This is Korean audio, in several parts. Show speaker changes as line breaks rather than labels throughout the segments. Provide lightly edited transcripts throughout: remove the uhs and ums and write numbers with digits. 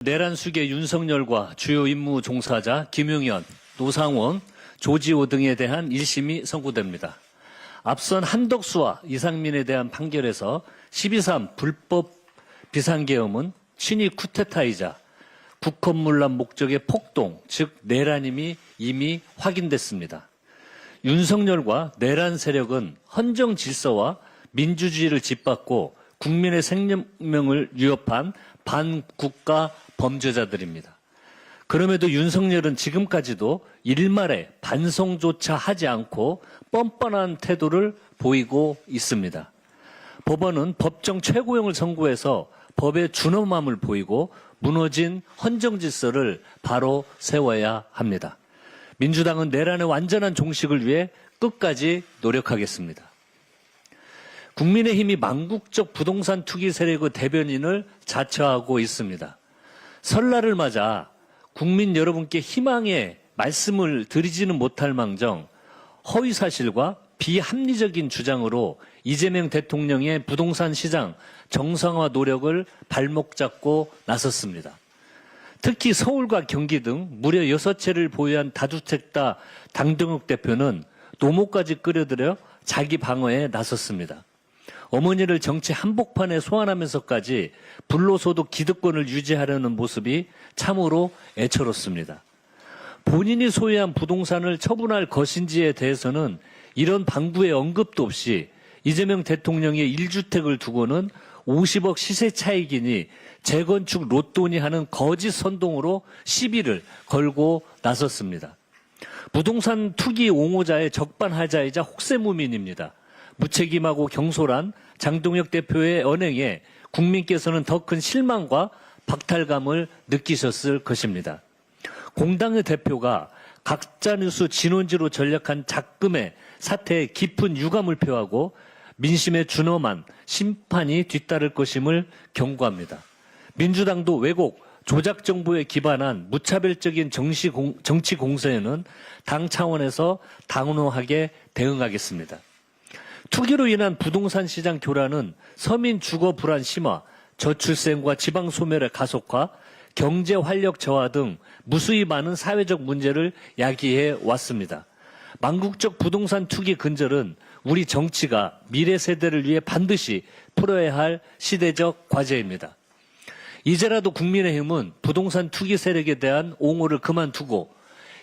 내란숙의 윤석열과 주요 임무 종사자 김용현, 노상원, 조지호 등에 대한 1심이 선고됩니다. 앞선 한덕수와 이상민에 대한 판결에서 12.3 불법 비상계엄은 친위 쿠데타이자 국헌문란 목적의 폭동, 즉 내란임이 이미 확인됐습니다. 윤석열과 내란 세력은 헌정 질서와 민주주의를 짓밟고 국민의 생명을 위협한 반국가 범죄자들입니다. 그럼에도 윤석열은 지금까지도 일말의 반성조차 하지 않고 뻔뻔한 태도를 보이고 있습니다. 법원은 법정 최고형을 선고해서 법의 준엄함을 보이고 무너진 헌정 질서를 바로 세워야 합니다. 민주당은 내란의 완전한 종식을 위해 끝까지 노력하겠습니다. 국민의힘이 망국적 부동산 투기 세력의 대변인을 자처하고 있습니다. 설날을 맞아 국민 여러분께 희망의 말씀을 드리지는 못할 망정 허위사실과 비합리적인 주장으로 이재명 대통령의 부동산 시장 정상화 노력을 발목 잡고 나섰습니다. 특히 서울과 경기 등 무려 6채를 보유한 다주택다 당정욱 대표는 노모까지 끌어들여 자기 방어에 나섰습니다. 어머니를 정치 한복판에 소환하면서까지 불로소득 기득권을 유지하려는 모습이 참으로 애처롭습니다. 본인이 소유한 부동산을 처분할 것인지에 대해서는 이런 방구의 언급도 없이 이재명 대통령의 1주택을 두고는 50억 시세 차익이니 재건축 로또니 하는 거짓 선동으로 시비를 걸고 나섰습니다. 부동산 투기 옹호자의 적반하자이자 혹세무민입니다. 무책임하고 경솔한 장동혁 대표의 언행에 국민께서는 더 큰 실망과 박탈감을 느끼셨을 것입니다. 공당의 대표가 가짜뉴스 진원지로 전략한 작금의 사태에 깊은 유감을 표하고 민심에 준엄한 심판이 뒤따를 것임을 경고합니다. 민주당도 왜곡, 조작 정보에 기반한 무차별적인 정치 공세에는 당 차원에서 단호하게 대응하겠습니다. 투기로 인한 부동산 시장 교란은 서민 주거 불안 심화, 저출생과 지방 소멸의 가속화, 경제 활력 저하 등 무수히 많은 사회적 문제를 야기해 왔습니다. 망국적 부동산 투기 근절은 우리 정치가 미래 세대를 위해 반드시 풀어야 할 시대적 과제입니다. 이제라도 국민의힘은 부동산 투기 세력에 대한 옹호를 그만두고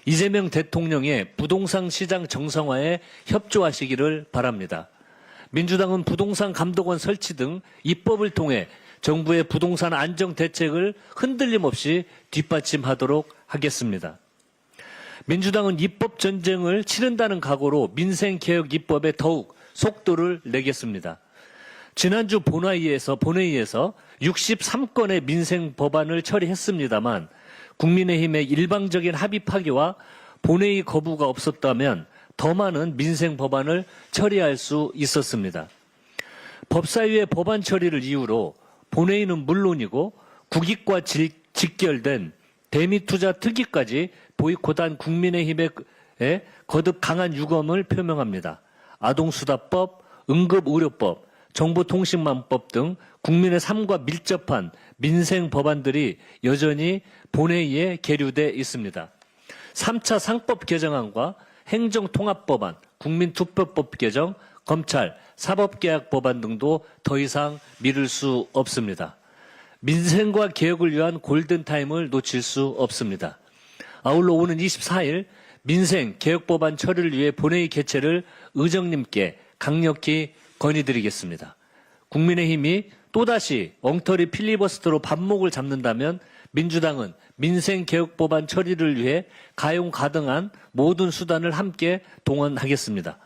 이재명 대통령의 부동산 시장 정상화에 협조하시기를 바랍니다. 민주당은 부동산 감독원 설치 등 입법을 통해 정부의 부동산 안정 대책을 흔들림 없이 뒷받침하도록 하겠습니다. 민주당은 입법 전쟁을 치른다는 각오로 민생개혁 입법에 더욱 속도를 내겠습니다. 지난주 본회의에서 63건의 민생 법안을 처리했습니다만 국민의힘의 일방적인 합의 파기와 본회의 거부가 없었다면 더 많은 민생 법안을 처리할 수 있었습니다. 법사위의 법안 처리를 이유로 본회의는 물론이고 국익과 직결된 대미투자 특위까지 보이콧한 국민의힘에 거듭 강한 유감을 표명합니다. 아동수다법, 응급의료법, 정보통신망법 등 국민의 삶과 밀접한 민생 법안들이 여전히 본회의에 계류돼 있습니다. 3차 상법 개정안과 행정통합법안, 국민투표법 개정, 검찰, 사법개혁 법안 등도 더 이상 미룰 수 없습니다. 민생과 개혁을 위한 골든타임을 놓칠 수 없습니다. 아울러 오는 24일 민생 개혁법안 처리를 위해 본회의 개최를 의정님께 강력히 건의드리겠습니다. 국민의힘이 또다시 엉터리 필리버스터로 밥목을 잡는다면 민주당은 민생개혁법안 처리를 위해 가용가등한 모든 수단을 함께 동원하겠습니다.